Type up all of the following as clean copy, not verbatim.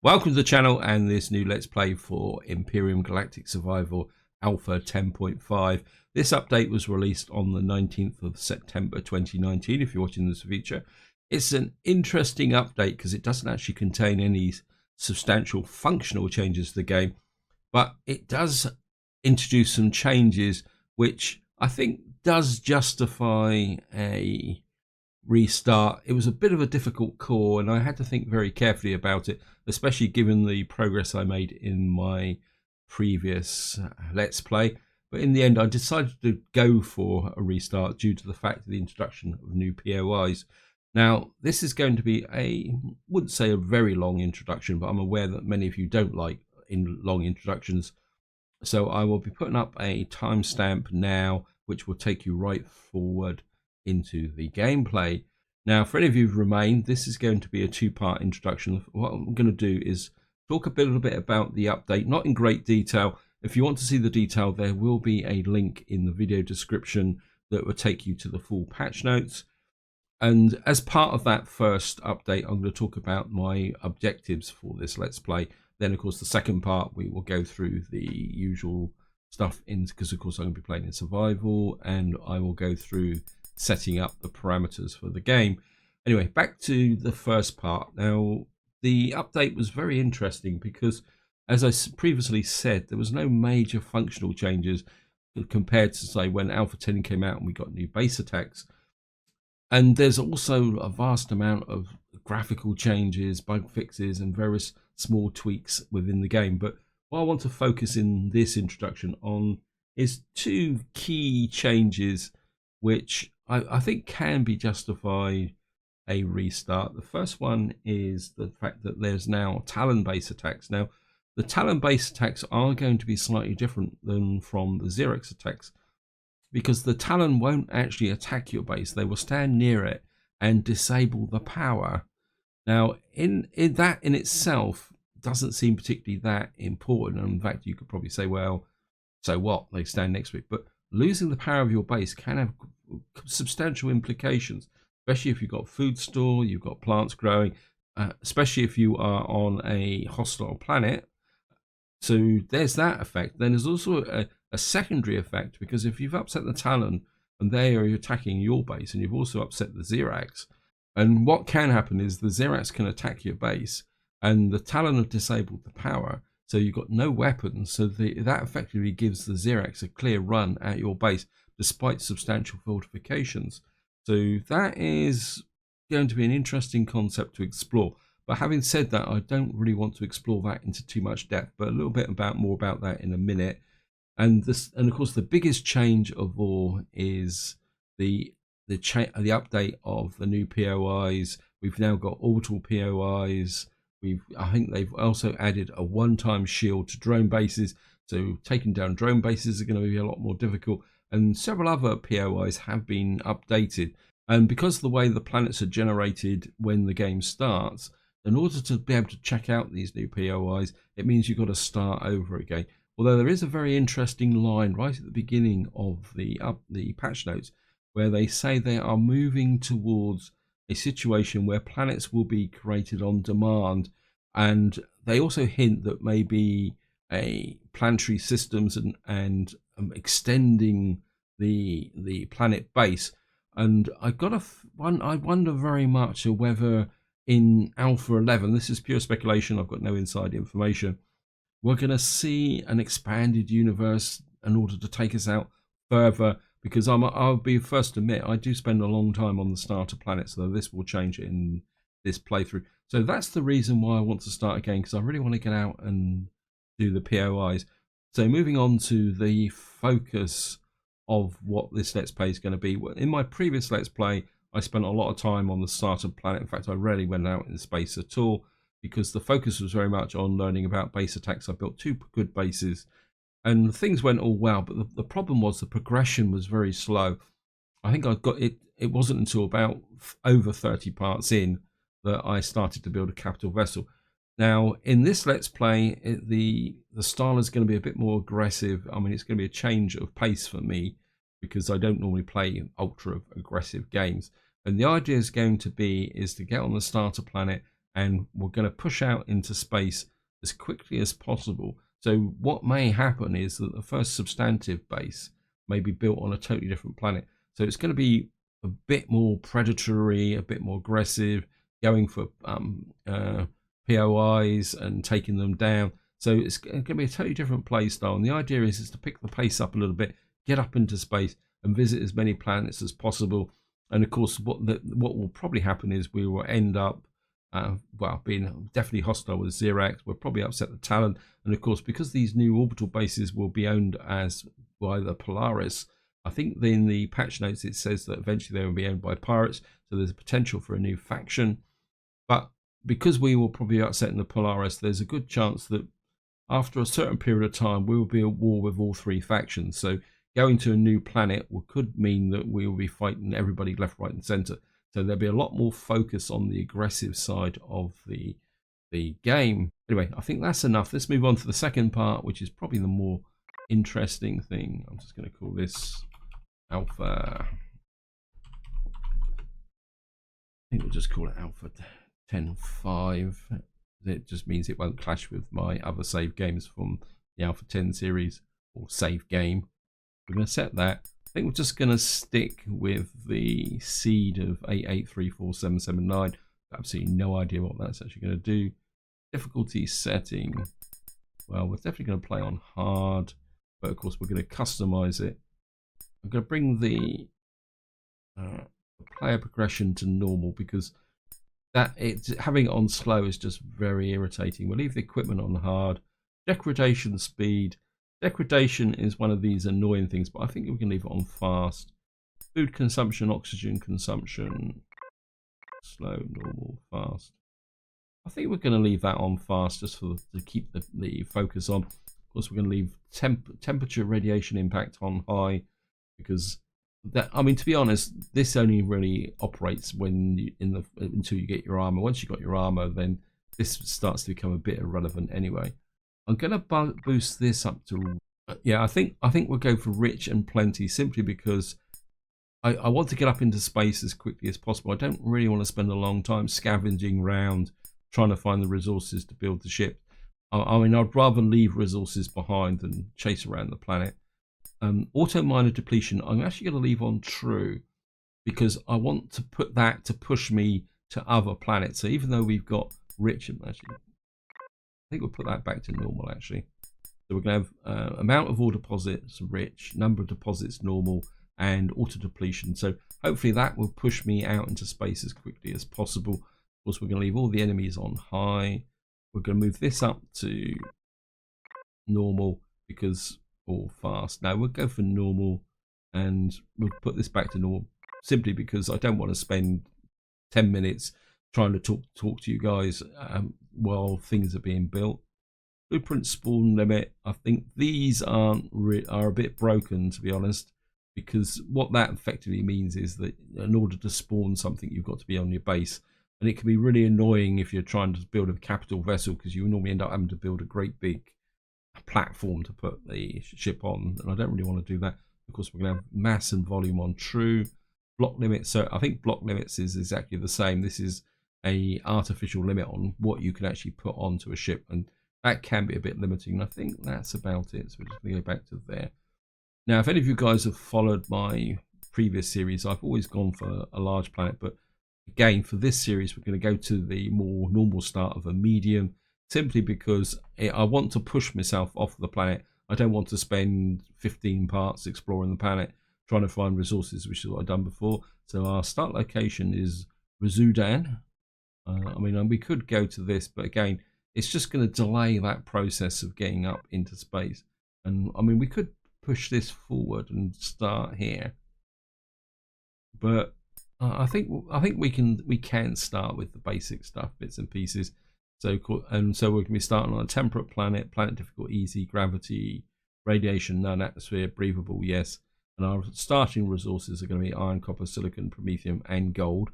Welcome to the channel and this new Let's Play for Empyrion Galactic Survival Alpha 10.5. This update was released on the 19th of September 2019, if you're watching this feature. It's an interesting update because it doesn't actually contain any substantial functional changes to the game, but it does introduce some changes which I think does justify a restart. It was a bit of a difficult call and I had to think very carefully about it, especially given the progress I made in my previous Let's Play. But in the end I decided to go for a restart due to the fact of the introduction of new POIs. Now this is going to be wouldn't say a very long introduction, but I'm aware that many of you don't like long introductions, so I will be putting up a timestamp now which will take you right forward into the gameplay. Now for any of you who've remained, this is going to be a two-part introduction. What I'm going to do is talk a little bit about the update, not in great detail. If you want to see the detail, there will be a link in the video description that will take you to the full patch notes. And as part of that first update, I'm going to talk about my objectives for this Let's Play. Then of course the second part we will go through the usual stuff because of course I'm going to be playing in survival, and I will go through setting up the parameters for the game. Anyway, back to the first part. Now the update was very interesting because, as I previously said, there was no major functional changes compared to say when Alpha 10 came out and we got new base attacks. And there's also a vast amount of graphical changes, bug fixes and various small tweaks within the game. But what I want to focus in this introduction on is two key changes which I think can be justified a restart. The first one is the fact that there's now Talon Base Attacks. Now, the Talon Base Attacks are going to be slightly different than from the Xerax attacks, because the Talon won't actually attack your base. They will stand near it and disable the power. Now, in that in itself doesn't seem particularly that important. And in fact, you could probably say, well, so what? They stand next to it. But losing the power of your base can have substantial implications, especially if you've got food store, you've got plants growing, especially if you are on a hostile planet. So there's that effect. Then there's also a secondary effect, because if you've upset the Talon and they are attacking your base, and you've also upset the Xerax, and what can happen is the Xerax can attack your base and the Talon have disabled the power, so you've got no weapons, so that effectively gives the Xerax a clear run at your base despite substantial fortifications. So that is going to be an interesting concept to explore. But having said that, I don't really want to explore that into too much depth, but a little bit more about that in a minute. And of course the biggest change of all is the update of the new POIs. We've now got orbital POIs. I think they've also added a one-time shield to drone bases, so taking down drone bases are going to be a lot more difficult. And several other POIs have been updated. And because of the way the planets are generated when the game starts, in order to be able to check out these new POIs, it means you've got to start over again. Although there is a very interesting line right at the beginning of the patch notes where they say they are moving towards a situation where planets will be created on demand, and they also hint that maybe a planetary systems and extending the planet base. And I wonder very much whether in Alpha 11, this is pure speculation, I've got no inside information, we're going to see an expanded universe in order to take us out further, because I'll be first to admit I do spend a long time on the starter planet, so this will change in this playthrough. So that's the reason why I want to start again, because I really want to get out and do the POIs. So moving on to the focus of what this Let's Play is going to be. In my previous Let's Play, I spent a lot of time on the starter planet. In fact, I rarely went out in space at all, because the focus was very much on learning about base attacks. I built two good bases and things went all well, but the problem was the progression was very slow. I think I got it. It wasn't until about over 30 parts in that I started to build a capital vessel. Now in this Let's Play, the style is going to be a bit more aggressive. I mean, it's going to be a change of pace for me because I don't normally play ultra aggressive games. And the idea is going to be to get on the starter planet and we're going to push out into space as quickly as possible. So what may happen is that the first substantive base may be built on a totally different planet. So it's going to be a bit more predatory, a bit more aggressive, going for POIs and taking them down. So it's going to be a totally different play style. And the idea is to pick the pace up a little bit, get up into space and visit as many planets as possible. And of course, what will probably happen is we will end up being definitely hostile with Xerax. We'll probably upset the Talon. And of course, because these new orbital bases will be owned by the Polaris, I think in the patch notes it says that eventually they will be owned by pirates. So there's a potential for a new faction. But because we will probably be upsetting the Polaris, there's a good chance that after a certain period of time, we will be at war with all three factions. So going to a new planet could mean that we will be fighting everybody left, right, and centre. So there'll be a lot more focus on the aggressive side of the game. Anyway, I think that's enough. Let's move on to the second part, which is probably the more interesting thing. I'm just going to call this Alpha. I think we'll just call it Alpha 10.5. It just means it won't clash with my other save games from the Alpha 10 series, or save game. We're going to set that. I think we're just going to stick with the seed of 88347779. Absolutely no idea what that's actually going to do. Difficulty setting. Well, we're definitely going to play on hard, but of course we're going to customize it. I'm going to bring the player progression to normal because having it on slow is just very irritating. We'll leave the equipment on hard. Degradation speed. Degradation is one of these annoying things, but I think we can leave it on fast. Food consumption, oxygen consumption, slow, normal, fast. I think we're going to leave that on fast just to keep the focus on. Of course, we're going to leave temperature, radiation impact on high because I mean, to be honest, this only really operates when until you get your armor. Once you've got your armor, then this starts to become a bit irrelevant anyway. I'm going to boost this up to, yeah, I think we'll go for rich and plenty simply because I want to get up into space as quickly as possible. I don't really want to spend a long time scavenging around trying to find the resources to build the ship. I mean, I'd rather leave resources behind than chase around the planet. Auto miner depletion, I'm actually going to leave on true because I want to put that to push me to other planets. So even though we've got rich, actually, I think we'll put that back to normal actually. So we're going to have amount of ore deposits rich, number of deposits normal, and auto depletion. So hopefully that will push me out into space as quickly as possible. Of course, we're going to leave all the enemies on high. We're going to move this up to normal because or fast. Now we'll go for normal and we'll put this back to normal simply because I don't want to spend 10 minutes trying to talk to you guys while things are being built. Blueprint spawn limit, I think these are a bit broken, to be honest, because what that effectively means is that in order to spawn something you've got to be on your base, and it can be really annoying if you're trying to build a capital vessel because you normally end up having to build a great big platform to put the ship on, and I don't really want to do that. Of course, we're going to have mass and volume on true. Block limit, so I think block limits is exactly the same. This is a artificial limit on what you can actually put onto a ship, and that can be a bit limiting. I think that's about it, so we're just going to go back to there. Now, if any of you guys have followed my previous series, I've always gone for a large planet, but again, for this series, we're going to go to the more normal start of a medium, simply because I want to push myself off the planet. I don't want to spend 15 parts exploring the planet, trying to find resources, which is what I've done before. So our start location is Rizudan. I mean, we could go to this, but again, it's just going to delay that process of getting up into space. And I mean, we could push this forward and start here, but I think we can start with the basic stuff, bits and pieces. So we're going to be starting on a temperate planet, planet difficult, easy, gravity, radiation, none, atmosphere, breathable, yes. And our starting resources are going to be iron, copper, silicon, promethium, and gold.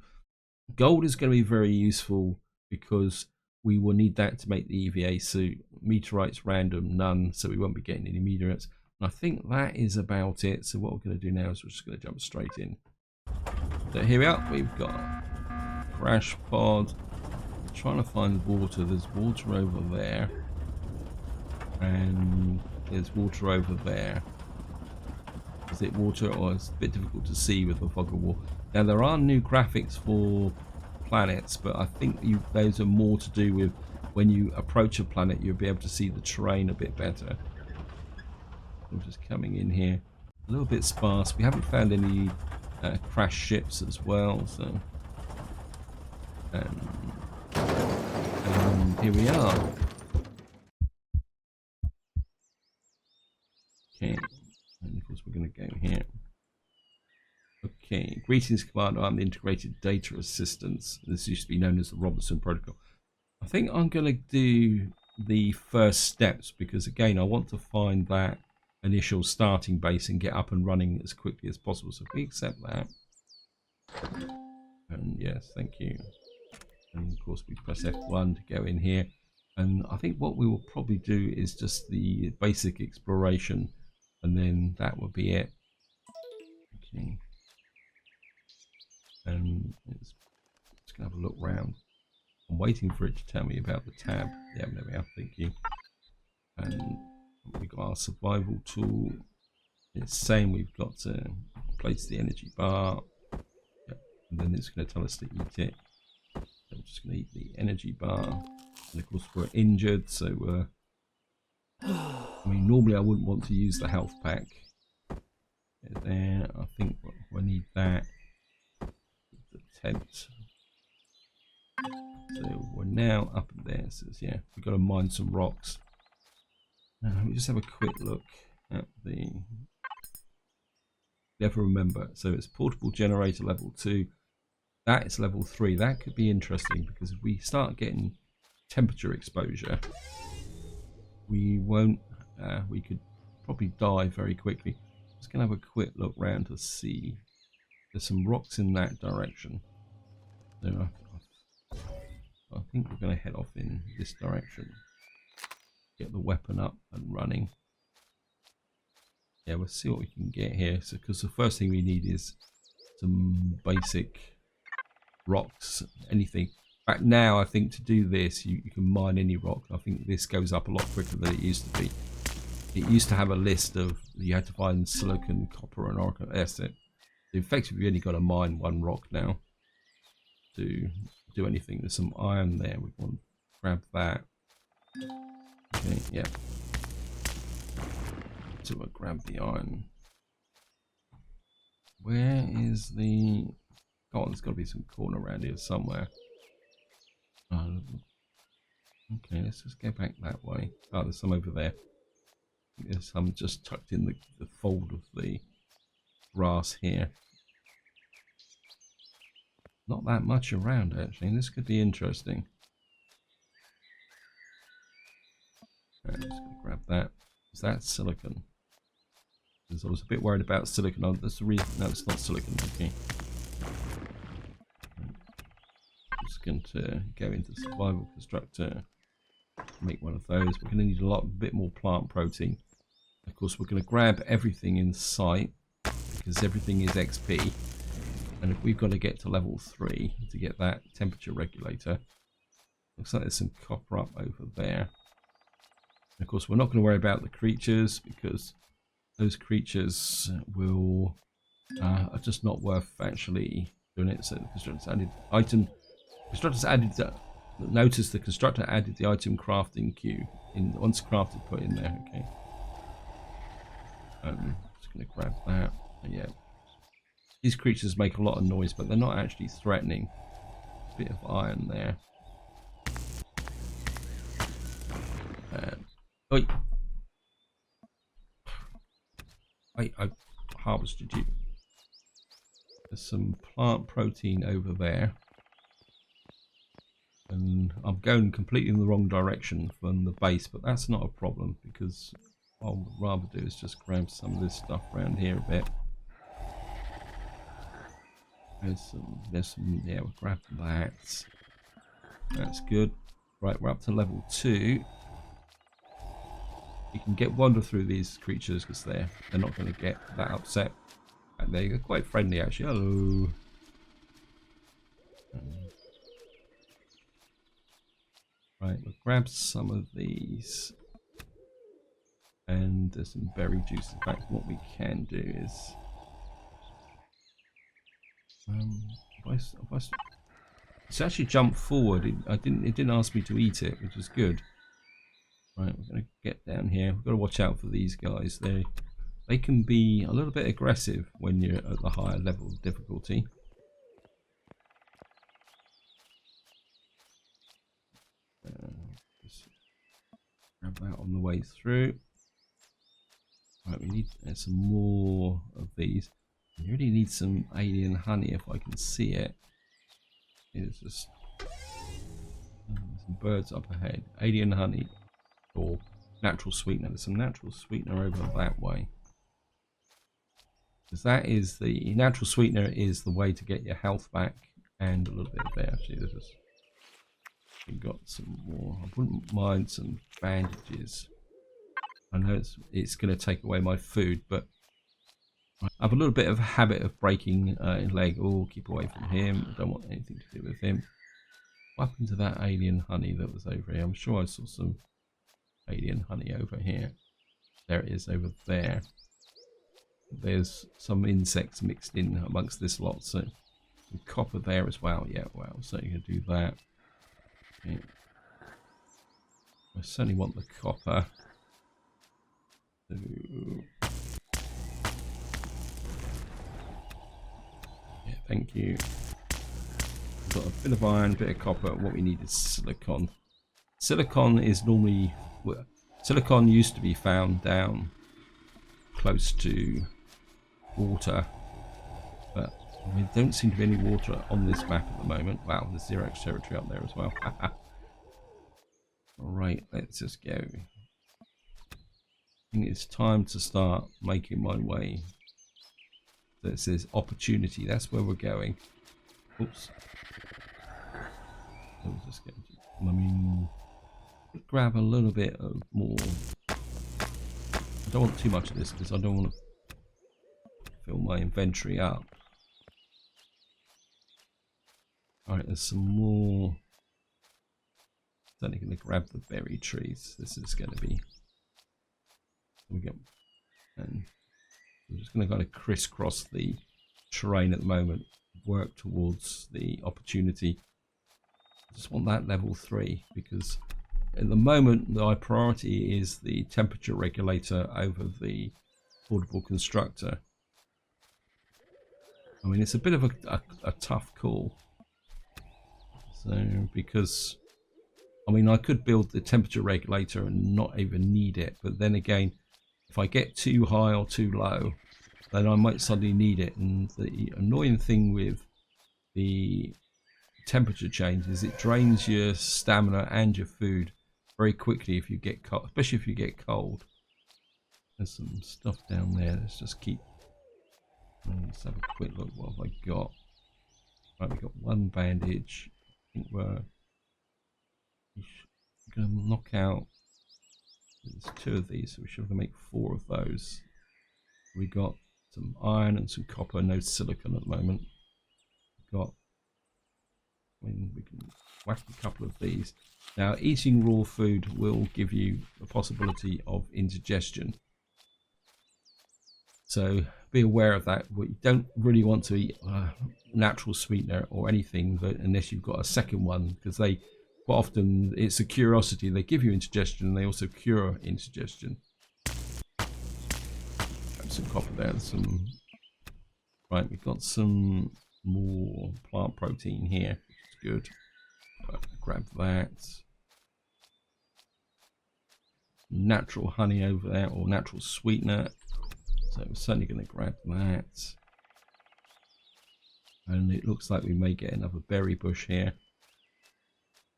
Gold is going to be very useful because we will need that to make the EVA suit. Meteorites, random, none, so we won't be getting any meteorites. And I think that is about it. So what we're going to do now is we're just going to jump straight in. So here we are. We've got a crash pod. trying to find water. There's water over there. And there's water over there. Is it water, or it's a bit difficult to see with the fog of war? Now there are new graphics for planets, but I think those are more to do with when you approach a planet, you'll be able to see the terrain a bit better. I'm just coming in here. A little bit sparse. We haven't found any crashed ships as well, so here we are. Okay, and of course we're going to go here. Okay, greetings, Commander. I'm the Integrated Data Assistance. This used to be known as the Robertson Protocol. I think I'm going to do the first steps because, again, I want to find that initial starting base and get up and running as quickly as possible. So if we accept that, and yes, thank you. And of course we press F1 to go in here. And I think what we will probably do is just the basic exploration, and then that will be it. Okay. And it's going to have a look round. I'm waiting for it to tell me about the tab. Yeah, there we are. Thank you. And we got our survival tool. It's saying we've got to place the energy bar. Yep. And then it's going to tell us to eat it. So I'm just going to eat the energy bar. And of course we're injured, so I mean, normally I wouldn't want to use the health pack. There, I think we need that. The tent. So we're now up there. So yeah, we've got to mine some rocks. Now let me just have a quick look at the. Never remember. So it's portable generator level 2. That is level 3. That could be interesting because if we start getting temperature exposure, we won't. We could probably die very quickly. Just gonna have a quick look round to see. There's some rocks in that direction. So I think we're going to head off in this direction. Get the weapon up and running. Yeah, we'll see what we can get here. So, because the first thing we need is some basic rocks, anything. In fact, now I think to do this, you can mine any rock. I think this goes up a lot quicker than it used to be. It used to have a list of, you had to find silicon, copper, and orbital. That's it. Effectively, we only got to mine one rock now to do anything. There's some iron there. We want to grab that. Okay, yeah. So we'll grab the iron. Where is the... Oh, there's got to be some corn around here somewhere. Okay, let's just go back that way. Oh, there's some over there. There's some just tucked in the fold of the grass here. Not that much around actually. This could be interesting. I'm just going to grab that. Is that silicon? Because I was a bit worried about silicon. Oh, that's the reason. No, it's not silicon. Okay. I'm just going to go into survival constructor. Make one of those. We're going to need a bit more plant protein. Of course, we're going to grab everything in sight because everything is XP. And if we've got to get to level 3 to get that temperature regulator, looks like there's some copper up over there. And of course, we're not going to worry about the creatures because those creatures will are just not worth actually doing it. So the constructor's added item. Constructor's added that. Notice the constructor added the item crafting queue in once crafted, put in there. Okay. Just going to grab that. And yeah. These creatures make a lot of noise, but they're not actually threatening. A bit of iron there. Oi! I harvested you. There's some plant protein over there. And I'm going completely in the wrong direction from the base, but that's not a problem because what I would rather do is just grab some of this stuff around here a bit. There's some, yeah, we'll grab that. That's good. Right, we're up to level 2. You can wander through these creatures because they're not going to get that upset. And they're quite friendly actually. Hello. Right, we'll grab some of these. And there's some berry juice. In fact, what we can do is... it's actually jumped forward. It didn't ask me to eat it, which is good. Right, we're going to get down here. We've got to watch out for these guys. They can be a little bit aggressive when you're at the higher level of difficulty. Just grab that on the way through. Right, we need some more of these. We really need some alien honey if I can see it. It's just some birds up ahead. Alien honey or natural sweetener. There's some natural sweetener over that way. Because that is the natural sweetener is the way to get your health back and a little bit there. Actually, we've got some more. I wouldn't mind some bandages. I know it's going to take away my food, but I have a little bit of a habit of breaking a leg. Oh, keep away from him. I don't want anything to do with him. What happened to that alien honey that was over here? I'm sure I saw some alien honey over here. There it is over there. There's some insects mixed in amongst this lot. So copper there as well. Yeah, well, so you can do that. Okay. I certainly want the copper. So, yeah, thank you. We've got a bit of iron, a bit of copper. What we need is silicon. Silicon is normally... silicon used to be found down close to water. But we don't seem to be any water on this map at the moment. Wow, there's Xerox territory up there as well. Alright, let's just go. I think it's time to start making my way. So it says opportunity. That's where we're going. Oops. I was just going to, I mean, grab a little bit of more. I don't want too much of this because I don't want to fill my inventory up. Alright, there's some more. I'm only going to grab the berry trees. This is going to be. We go, and I'm just going to kind of crisscross the terrain at the moment, work towards the opportunity. I just want that level 3 because at the moment my priority is the temperature regulator over the portable constructor. I mean, it's a bit of a tough call. So because I mean, I could build the temperature regulator and not even need it, but then again, if I get too high or too low, then I might suddenly need it. And the annoying thing with the temperature change is it drains your stamina and your food very quickly if you get cold, especially if you get cold. There's some stuff down there. Let's just keep. Let's have a quick look. What have I got? Right, we've got one bandage. I think we're going to knock out. There's 2 of these, so we should have to make 4 of those. We got some iron and some copper, no silicon at the moment. We've got, I mean, we can whack a couple of these. Now, eating raw food will give you a possibility of indigestion. So be aware of that. We don't really want to eat natural sweetener or anything, but unless you've got a second one, because they quite often it's a curiosity. They give you indigestion and they also cure indigestion. Have some copper there. Some right. We've got some more plant protein here, which is good. Grab that. Natural honey over there, or natural sweetener. So we're certainly going to grab that. And it looks like we may get another berry bush here,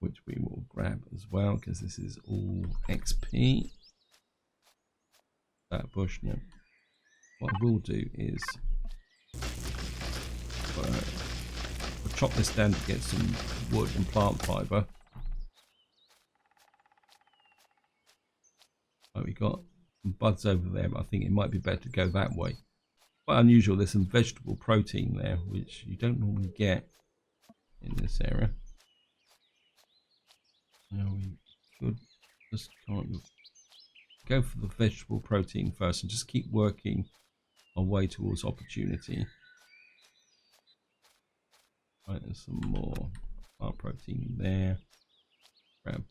which we will grab as well, because this is all XP. That bush, no. What I will do is I'll chop this down to get some wood and plant fibre. Oh, we got some buds over there, but I think it might be better to go that way. Quite unusual, there's some vegetable protein there, which you don't normally get in this area. Now we could just kind of go for the vegetable protein first and just keep working our way towards opportunity. Right, there's some more plant protein there. Grab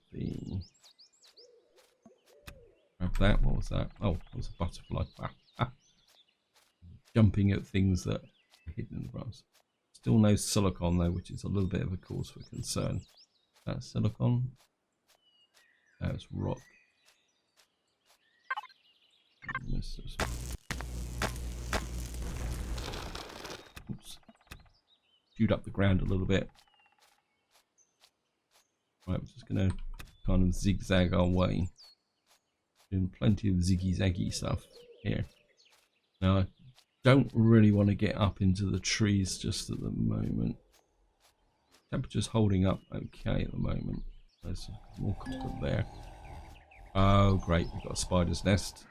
that. What was that? Oh, it was a butterfly. Jumping at things that are hidden in the grass. Still no silicon though, which is a little bit of a cause for concern. That's silicon. That's rock. Oops. Chewed up the ground a little bit. Right, we're just going to kind of zigzag our way. Doing plenty of ziggy-zaggy stuff here. Now, I don't really want to get up into the trees just at the moment. Temperature's holding up okay at the moment. There's more copper there. Oh, great. We've got a spider's nest.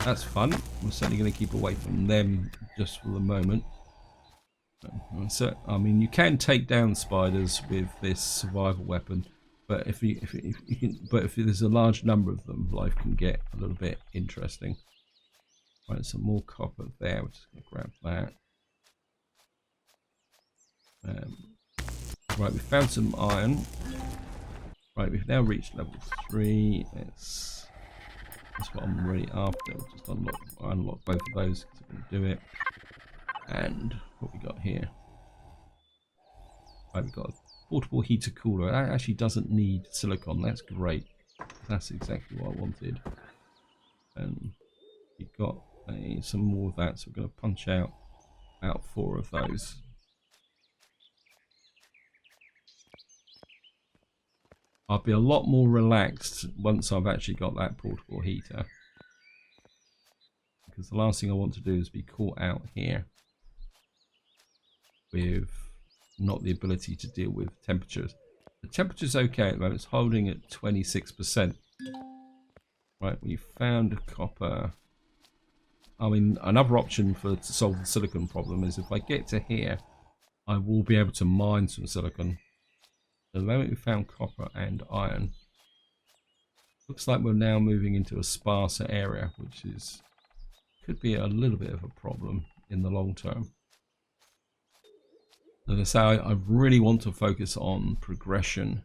That's fun. I'm certainly going to keep away from them just for the moment. So, I mean, you can take down spiders with this survival weapon, but if there's a large number of them, life can get a little bit interesting. Right, some more copper there. We're just going to grab that. Right, we found some iron. Right, we've now reached level 3. That's what I'm really after. Just unlock both of those because I can do it. And what we got here? Right, we've got a portable heater cooler. That actually doesn't need silicon. That's great. That's exactly what I wanted. And we've got some more of that, so we're going to punch out about 4 of those. I'll be a lot more relaxed once I've actually got that portable heater, because the last thing I want to do is be caught out here with not the ability to deal with temperatures. The temperature's okay at the moment. It's holding at 26%. Right, we found copper. I mean, another option to solve the silicon problem is if I get to here, I will be able to mine some silicon. At the moment we found copper and iron. Looks like we're now moving into a sparser area, which could be a little bit of a problem in the long term. As I say, I really want to focus on progression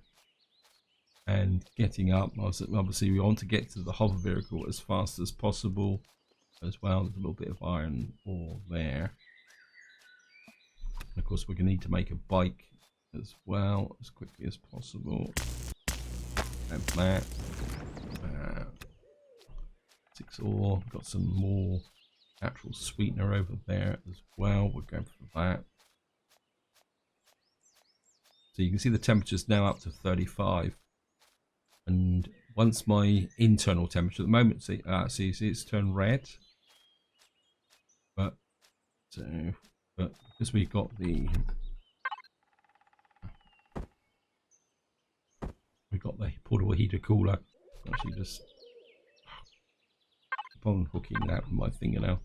and getting up. Obviously, we want to get to the hover vehicle as fast as possible as well. There's a little bit of iron ore there. And of course, we're going to need to make a bike as well as quickly as possible. And that. 6 ore. Got some more natural sweetener over there as well. We're going for that. So you can see the temperature's now up to 35. And once my internal temperature, at the moment, see it's turned red. But because we've got the portable heater cooler, actually just keep on hooking that with my fingernail.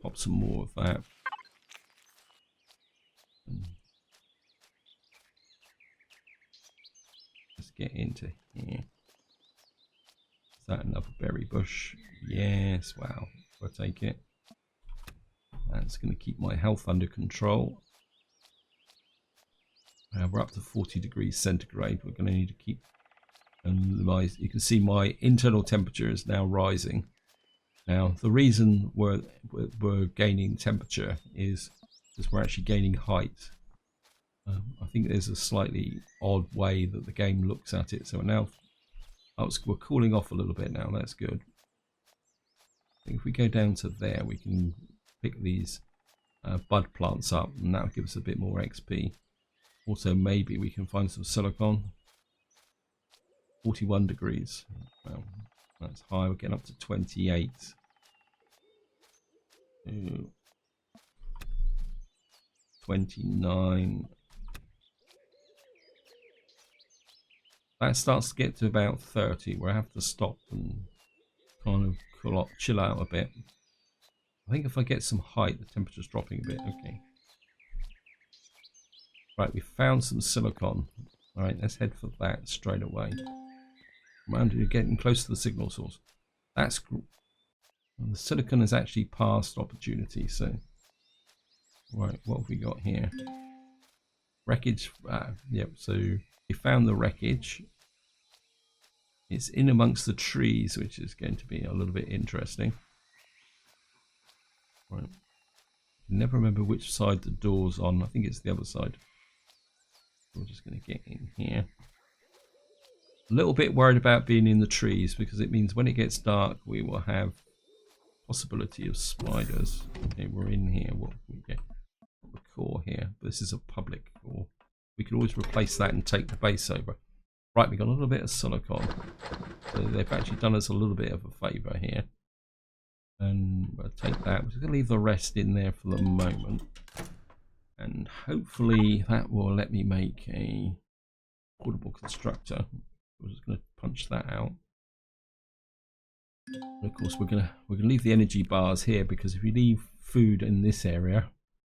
Pop some more of that. And just get into here. Is that another berry bush? Yes, wow, I'll take it. That's going to keep my health under control. We're up to 40 degrees centigrade. We're going to need to keep, and you can see my internal temperature is now rising. Now the reason we're gaining temperature is because we're actually gaining height. I think there's a slightly odd way that the game looks at it. So we're cooling off a little bit now. That's good. I think if we go down to there, we can pick these bud plants up, and that will give us a bit more XP. Also, maybe we can find some silicon. 41 degrees. Well, that's high. We're getting up to 28. 29. That starts to get to about 30, where I have to stop and kind of chill out a bit. I think if I get some height, the temperature's dropping a bit. Okay. Right, we found some silicon. All right, let's head for that straight away. Remember, you're getting close to the signal source. That's cool. The silicon has actually passed opportunity. So, right, what have we got here? Wreckage. Yep. So we found the wreckage. It's in amongst the trees, which is going to be a little bit interesting. Right. Never remember which side the door's on. I think it's the other side. We're just going to get in here. A little bit worried about being in the trees because it means when it gets dark we will have possibility of spiders. Okay, we're in here. What we get? The core here. This is a public core. We could always replace that and take the base over. Right, we got a little bit of silicon. So they've actually done us a little bit of a favour here. And we'll take that. We're just going to leave the rest in there for the moment. And hopefully that will let me make a portable constructor. We're just going to punch that out. And of course we're going to leave the energy bars here, because if you leave food in this area,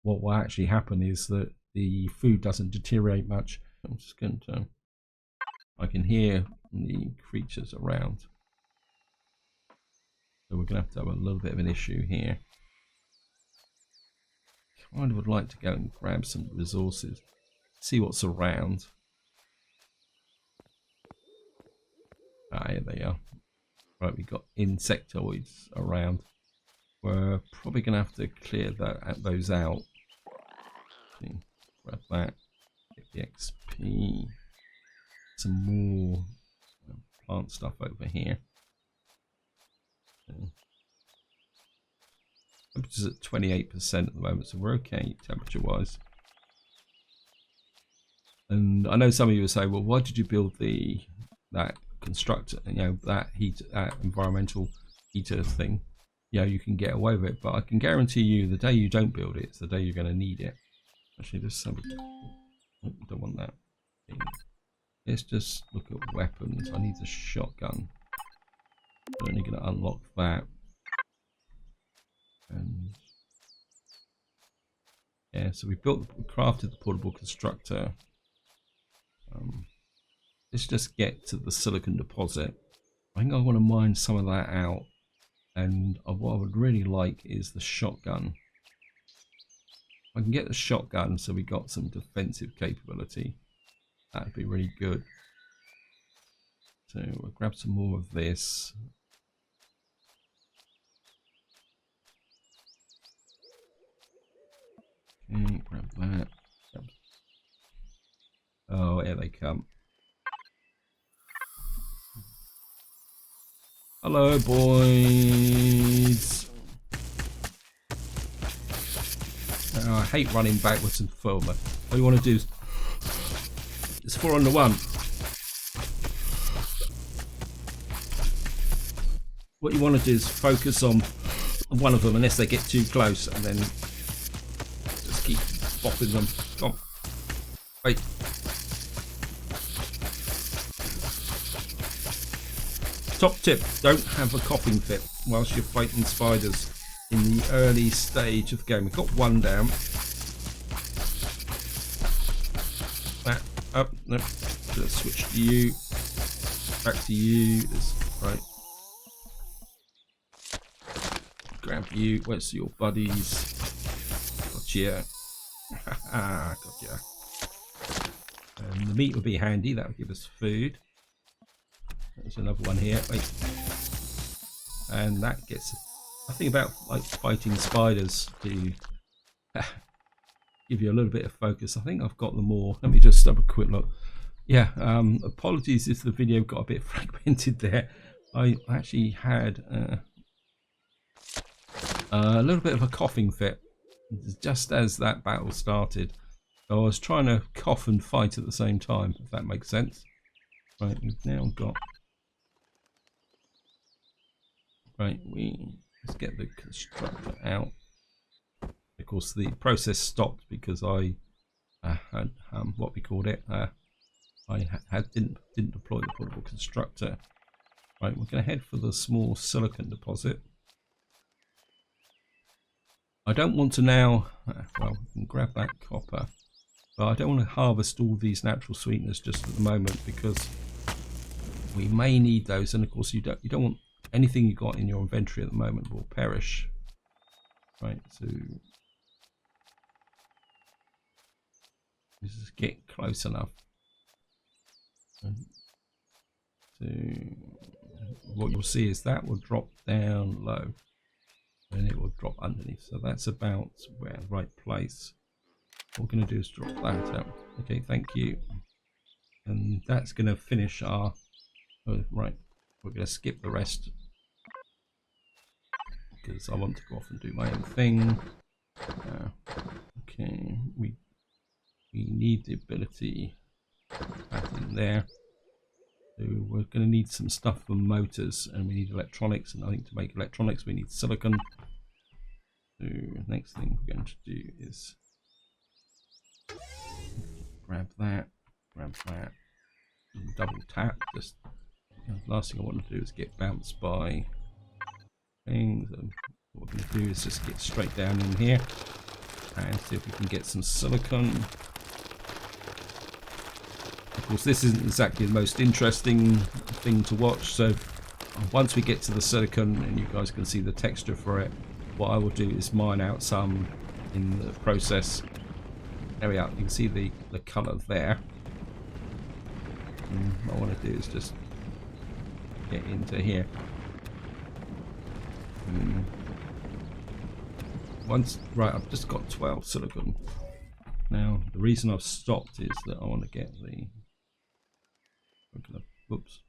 what will actually happen is that the food doesn't deteriorate much. I'm just going to, I can hear the creatures around. So we're going to have a little bit of an issue here. Kind of would like to go and grab some resources, see what's around. Ah, here they are. Right, we've got insectoids around. We're probably going to have to clear those out. Okay, grab that. Get the XP. Some more plant stuff over here. Temperature's at 28% at the moment, so we're okay temperature wise. And I know some of you will say, well, why did you build that constructor, that environmental heater thing? You can get away with it, but I can guarantee you the day you don't build it, it's the day you're going to need it. Actually, there's some. Oh, don't want that. Let's just look at weapons. I need a shotgun. I'm only going to unlock that. And yeah, so we crafted the portable constructor. Let's just get to the silicon deposit. I think I want to mine some of that out, and what I would really like is the shotgun. I can get the shotgun so we got some defensive capability. That would be really good. So we'll grab some more of this. Okay, grab that. Oh, here they come. Hello, boys. Oh, I hate running backwards and forward. All you want to do is it's 4 under 1. What you want to do is focus on one of them unless they get too close, and then just keep bopping them. Come on. Wait. Top tip, don't have a coughing fit whilst you're fighting spiders in the early stage of the game. We've got one down. That up, no, let's switch to you. Back to you. Right. Grab you. Where's your buddies? Gotcha. Gotcha. And the meat would be handy. That would give us food. There's another one here. Wait. And that gets. I think about like fighting spiders to give you a little bit of focus. I think I've got them all. Let me just have a quick look. Yeah. Apologies if the video got a bit fragmented there. I actually had a little bit of a coughing fit just as that battle started. So I was trying to cough and fight at the same time, if that makes sense. Right, we've now got. Right, let's get the constructor out. Of course, the process stopped because I had what we called it. I didn't deploy the portable constructor. Right, we're going to head for the small silicon deposit. I don't want to now. Well, we can grab that copper. But I don't want to harvest all these natural sweeteners just at the moment, because we may need those. And of course you don't want anything you got in your inventory at the moment will perish. Right, so let's just get close enough. So what you'll see is that will drop down low and it will drop underneath. So that's about where the right place. What we're going to do is drop that out. Okay, thank you. And that's going to finish our... Oh, right, we're going to skip the rest because I want to go off and do my own thing. Okay, we need the ability back in there. So we're going to need some stuff for motors, and we need electronics, and I think to make electronics we need silicon. So next thing we're going to do is grab that, and double tap. Just last thing I want to do is get bounced by things. And what we're going to do is just get straight down in here and see if we can get some silicon. Of course, this isn't exactly the most interesting thing to watch, so once we get to the silicon and you guys can see the texture for it, what I will do is mine out some in the process. There we are, you can see the colour there. And what I want to do is just get into here. Right, I've just got 12 silicon. Now, the reason I've stopped is that I want to get the... Whoops.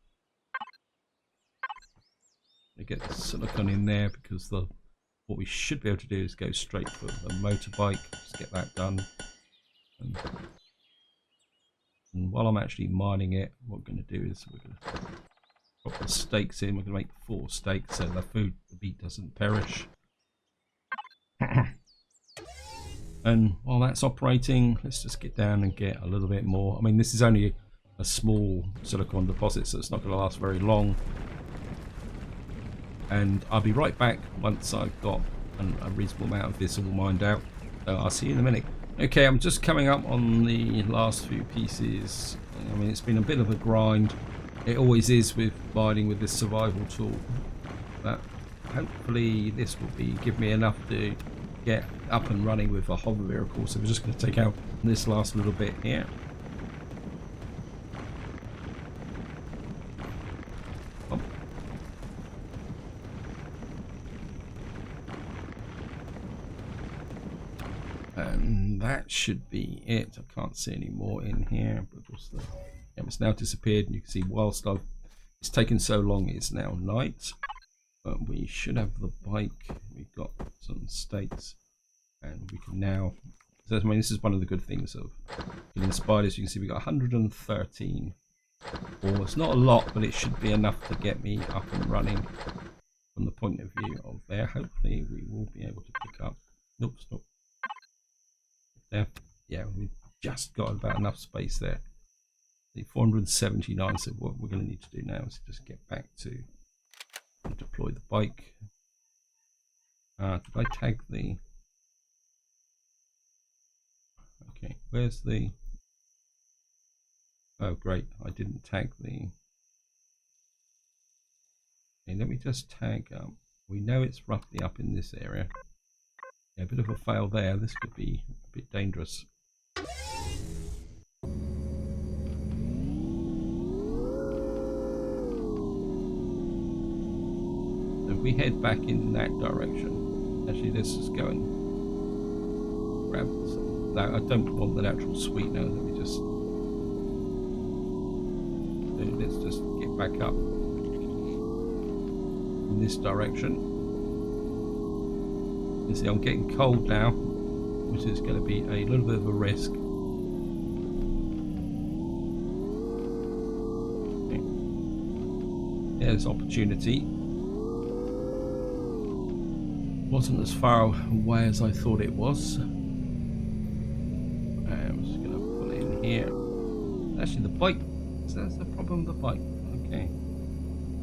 I get the silicon in there because what we should be able to do is go straight for the motorbike. Just get that done. And while I'm actually mining it, what we're going to do is we're going to drop the stakes in. We're going to make 4 stakes so the beet doesn't perish. And while that's operating, let's just get down and get a little bit more. I mean, this is only a small silicon deposit, so it's not going to last very long. And I'll be right back once I've got a reasonable amount of this all mined out. So I'll see you in a minute. Okay, I'm just coming up on the last few pieces. I mean, it's been a bit of a grind. It always is with mining with this survival tool. But hopefully this will give me enough to get up and running with a hover vehicle. So we're just going to take out this last little bit here. And that should be it. I can't see any more in here, but it's now disappeared, and you can see whilst it's taken so long, it's now night. But we should have the bike. We've got some stakes, and we can now. So, I mean, this is one of the good things of killing spiders. You can see we got 113. Or it's not a lot, but it should be enough to get me up and running. From the point of view of there, hopefully we will be able to pick up. Oops, nope. There, yeah, we've just got about enough space there. The 479. So what we're going to need to do now is just get back to. Deploy the bike. Did I tag the... Okay, where's the... Oh great, I didn't tag the... Okay, let me just tag up. We know it's roughly up in this area. Yeah, a bit of a fail there. This could be a bit dangerous. We head back in that direction. Actually, let's just go and grab some. No, I don't want the natural sweetener. Let me just. Let's just get back up in this direction. You see, I'm getting cold now, which is going to be a little bit of a risk. Okay. There's opportunity. Wasn't as far away as I thought it was. I'm just going to put it in here. Actually, the bike. So that's the problem with the bike. Okay.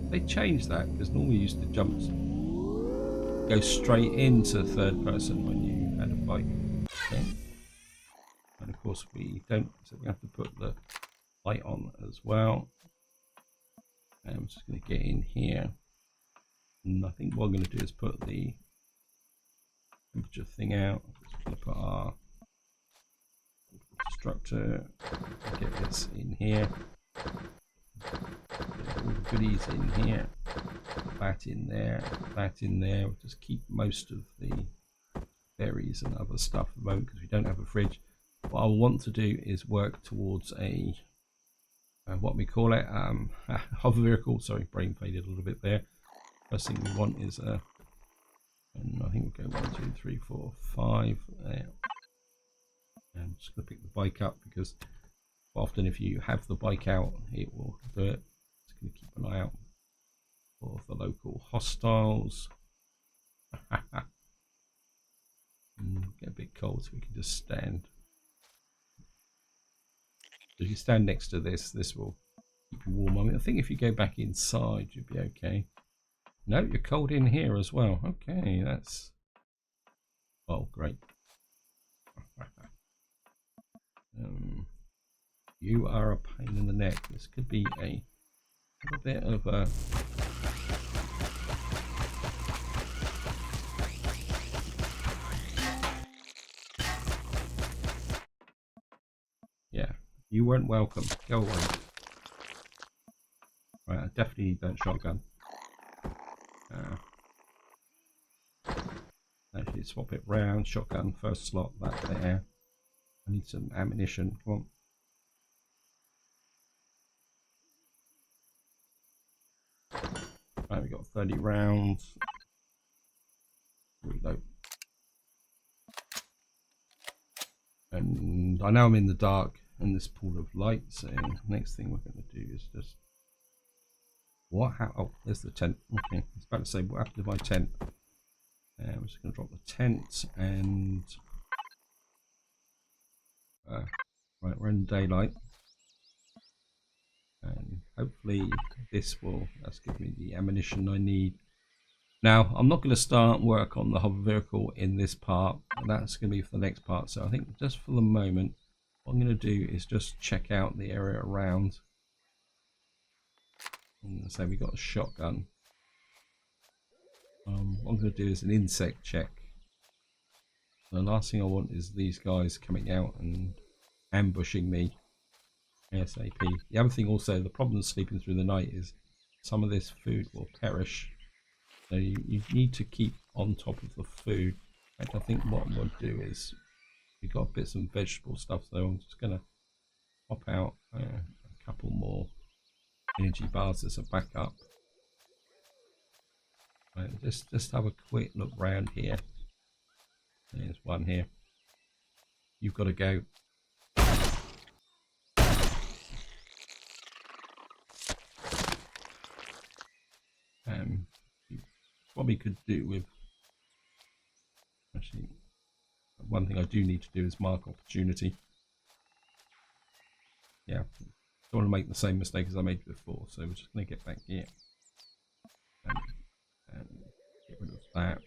They changed that because normally you used to go straight into third person when you had a bike. Okay. And of course we don't, so we have to put the light on as well. And I'm just going to get in here, and I think what I'm going to do is put the temperature thing out. I'm just going to put our structure, get this in here, get all the goodies in here, that in there, that in there. We'll just keep most of the berries and other stuff at the moment because we don't have a fridge. What I want to do is work towards a what we call it, hover vehicle. Sorry, brain faded a little bit there. First thing we want is a, and I think we'll go 1, 2, 3, 4, 5 there. And I'm just going to pick the bike up because often if you have the bike out, it will do it. Just going to keep an eye out for the local hostiles. Get a bit cold, so we can just stand. If you stand next to this, this will keep you warm. I mean, I think if you go back inside, you'll be okay. No, you're cold in here as well. Okay, that's... Oh, great. You are a pain in the neck. This could be a bit of a... Yeah, you weren't welcome. Go away. Right, I definitely need that shotgun. Actually, swap it round. Shotgun, first slot, that there. I need some ammunition. Come on. Right, we got 30 rounds. Reload. And I know I'm in the dark in this pool of light, so next thing we're going to do is just... What? How? Oh, there's the tent. Okay, I was about to say, what happened to my tent? I'm just going to drop the tent and... right, we're in daylight. And hopefully this will... That's give me the ammunition I need. Now, I'm not going to start work on the hover vehicle in this part. That's going to be for the next part. So I think just for the moment, what I'm going to do is just check out the area around. And so we got a shotgun. What I'm going to do is an insect check. The last thing I want is these guys coming out and ambushing me ASAP. The other thing also, the problem of sleeping through the night is some of this food will perish. So you need to keep on top of the food. In fact, I think what I'm going to do is, we've got bits of vegetable stuff, so I'm just going to pop out a couple more energy bars as a backup. Right, just have a quick look round here. There's one here. You've got to go. What we could do with, actually, one thing I do need to do is mark opportunity. Yeah, don't want to make the same mistake as I made before, so we're just going to get back here and get rid of that.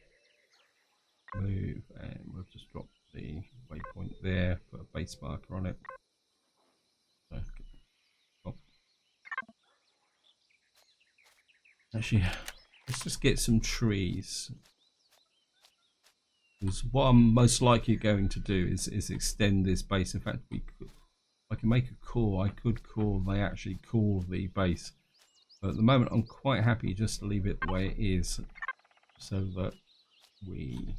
Move, and we'll just drop the waypoint there, put a base marker on it. Okay. Oh. Actually, let's just get some trees. Because what I'm most likely going to do is extend this base. In fact, I can make a core. I could core. They actually core the base. But at the moment, I'm quite happy just to leave it the way it is, so that we.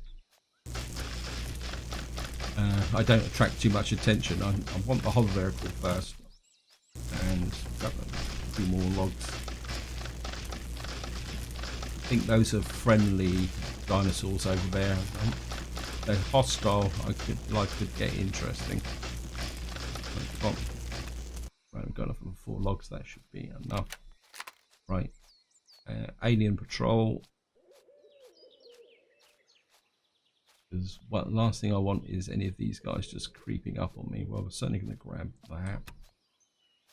I don't attract too much attention. I want the hover vehicle first, and got a few more logs. I think those are friendly dinosaurs over there. They're hostile. I could get interesting. Right, we've got enough of 4 logs. That should be enough. Right, alien patrol. Because the last thing I want is any of these guys just creeping up on me. Well, we're certainly going to grab that.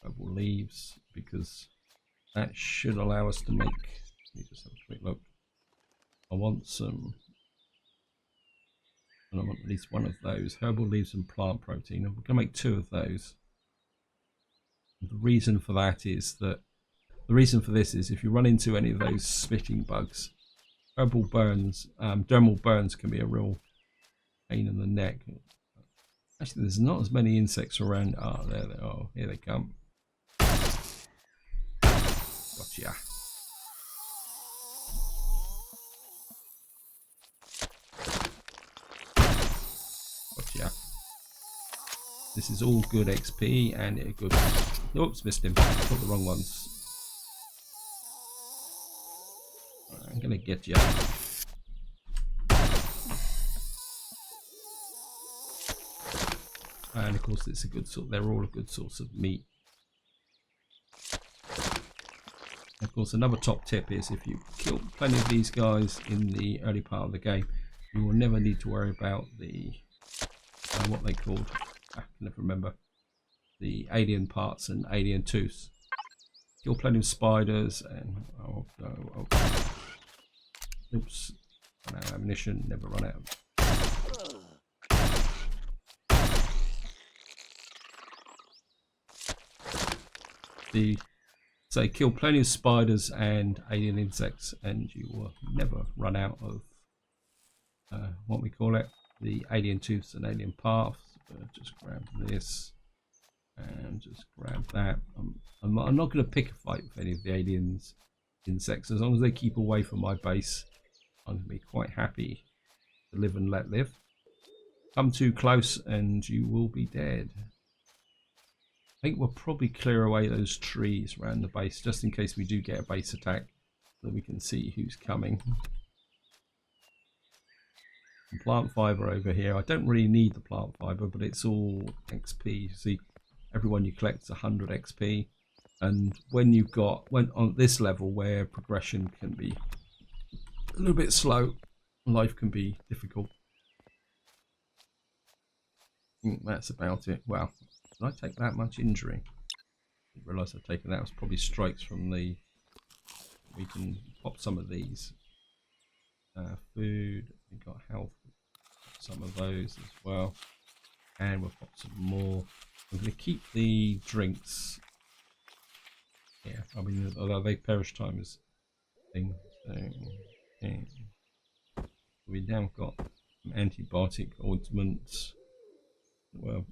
Purple leaves, because that should allow us to make... Let me just have a quick look. I want some And I want at least one of those. Herbal leaves and plant protein. And we're going to make 2 of those. And the reason for that is that the reason for this is if you run into any of those spitting bugs, herbal burns, dermal burns can be a real pain in the neck. Actually, there's not as many insects around. Ah, there they are. Here they come. Gotcha. Gotcha. This is all good XP and a good. Oops, missed him. Put the wrong ones. I'm gonna get you. And of course, it's a good sort. They're all a good source of meat. Of course, another top tip is if you kill plenty of these guys in the early part of the game, you will never need to worry about the what they called. I can never remember the alien parts and alien tooths. Kill plenty of spiders and oops, run out of ammunition. Never run out. So kill plenty of spiders and alien insects and you will never run out of what we call it, the alien tooths and alien paths. Just grab this and just grab that. I'm not going to pick a fight with any of the aliens insects. As long as they keep away from my base, I'm going to be quite happy to live and let live. Come too close and you will be dead. I think we'll probably clear away those trees around the base just in case we do get a base attack so we can see who's coming. And plant fiber over here. I don't really need the plant fiber, but it's all XP. See, everyone you collect is 100 XP. And when on this level where progression can be a little bit slow, life can be difficult. I think that's about it. Wow. Did I take that much injury? I didn't realise I'd taken that. It was probably strikes from the. We can pop some of these. Food. We got health. Some of those as well. And we'll pop some more. I'm going to keep the drinks. Yeah, I mean, although they perish time is thing. So, yeah. We now got some antibiotic ointments. Well,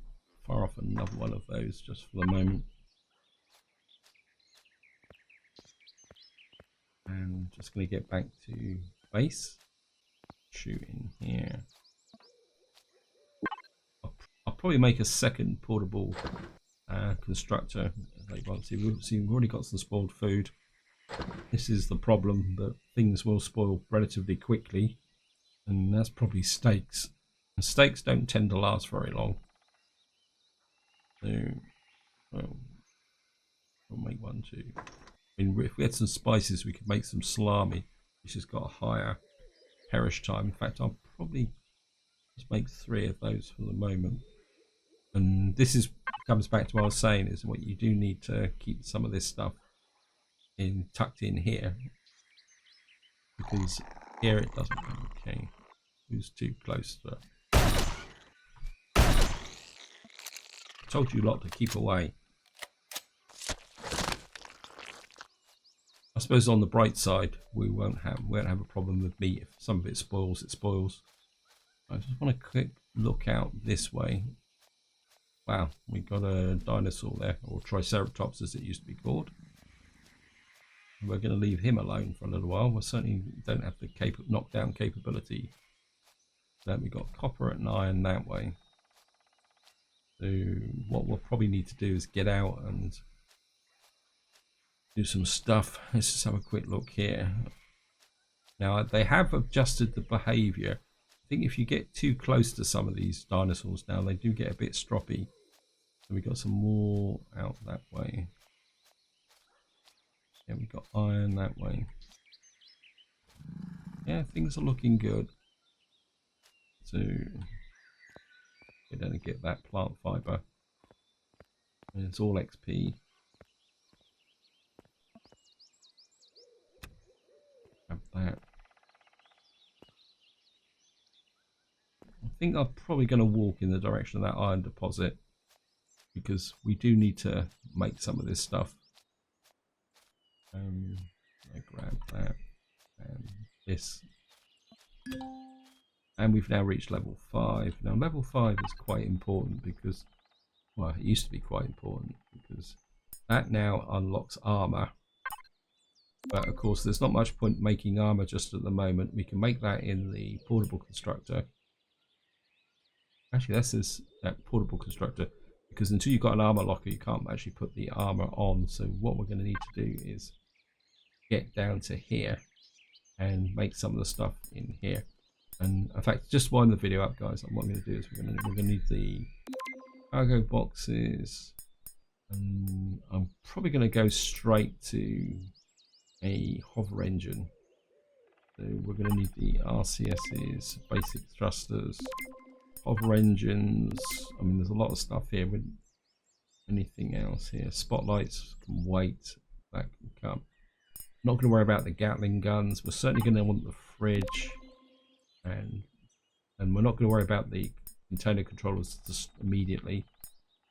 fire off another one of those just for the moment. And just going to get back to base. Shoot in here. I'll probably make a second portable constructor later on. See, we've already got some spoiled food. This is the problem, that things will spoil relatively quickly. And that's probably steaks. And steaks don't tend to last very long. So, well, we'll make one too. I mean, if we had some spices, we could make some salami, which has got a higher perish time. In fact, I'll probably just make 3 of those for the moment. And this comes back to what I was saying, is what you do need to keep some of this stuff tucked in here, because here it doesn't. Okay, who's too close to? I told you a lot to keep away. I suppose on the bright side, we won't have a problem with meat. If some of it spoils, it spoils. I just want a quick look out this way. Wow, we got a dinosaur there, or Triceratops as it used to be called. We're going to leave him alone for a little while. We certainly don't have the knockdown capability. Then we got copper and iron that way. So what we'll probably need to do is get out and do some stuff. Let's just have a quick look here. Now they have adjusted the behavior. I think if you get too close to some of these dinosaurs now, they do get a bit stroppy. So we got some more out that way. Yeah, we got iron that way. Yeah, things are looking good. So we're going to get that plant fiber. And it's all XP. Grab that. think I'm probably going to walk in the direction of that iron deposit, because we do need to make some of this stuff. I grab that and this. And we've now reached level 5. Now level 5 is quite important because, well, it used to be quite important because that now unlocks armor. But of course there's not much point making armor just at the moment. We can make that in the portable constructor. Actually that's this portable constructor, because until you've got an armor locker you can't actually put the armor on. So what we're going to need to do is get down to here and make some of the stuff in here. And in fact, just wind the video up, guys. What I'm going to do is we're going to need the cargo boxes, and I'm probably going to go straight to a hover engine. So we're going to need the RCSs, basic thrusters, hover engines. I mean, there's a lot of stuff here. With anything else here? Spotlights can wait. That can come. Not going to worry about the Gatling guns. We're certainly going to want the fridge. And we're not going to worry about the container controllers just immediately.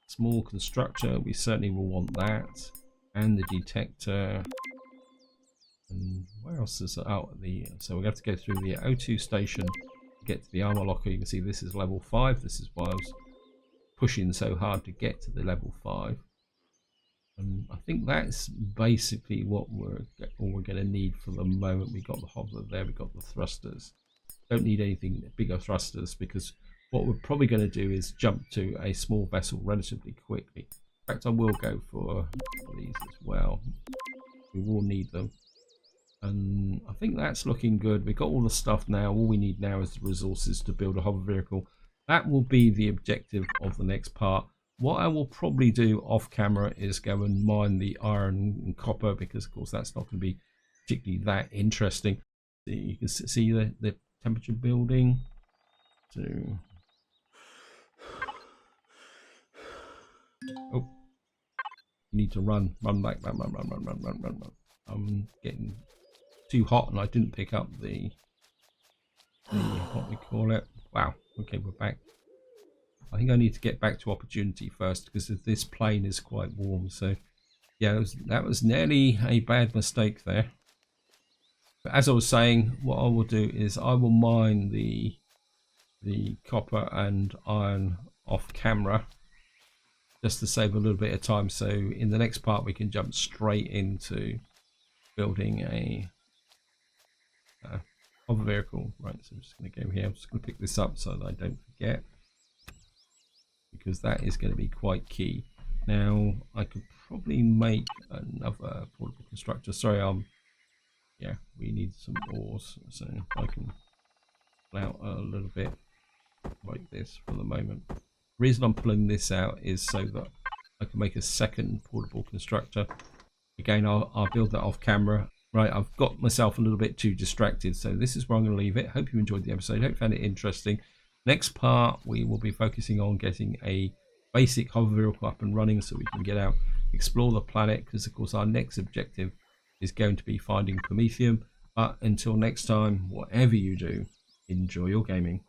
Small constructor, we certainly will want that, and the detector. And where else is it out? So we have to go through the O2 station to get to the armor locker. You can see this is level 5. This is why I was pushing so hard to get to the level 5. And I think that's basically what we're going to need for the moment. We got the hover there. We got the thrusters. Don't need anything bigger thrusters, because what we're probably going to do is jump to a small vessel relatively quickly. In fact, I will go for these as well. We will need them. And I think that's looking good. We've got all the stuff now. All we need now is the resources to build a hover vehicle. That will be the objective of the next part. What I will probably do off camera is go and mine the iron and copper, because of course that's not going to be particularly that interesting. You can see the temperature building. So, oh, you need to run back, run. I'm getting too hot and I didn't pick up the what we call it. Wow. Okay, we're back. I think I need to get back to opportunity first, because this plane is quite warm. So yeah, that was nearly a bad mistake there. But as I was saying, what I will do is I will mine the copper and iron off camera, just to save a little bit of time. So in the next part we can jump straight into building a hover vehicle. Right, so I'm just going to go here. I'm just going to pick this up so that I don't forget, because that is going to be quite key. Now I could probably make another portable constructor. Sorry, yeah, we need some ores, so I can pull out a little bit like this for the moment. The reason I'm pulling this out is so that I can make a second portable constructor. Again, I'll build that off camera. Right, I've got myself a little bit too distracted, so this is where I'm going to leave it. Hope you enjoyed the episode. Hope you found it interesting. Next part, we will be focusing on getting a basic hover vehicle up and running so we can get out, explore the planet, because of course our next objective is going to be finding Promethium. But until next time, whatever you do, enjoy your gaming.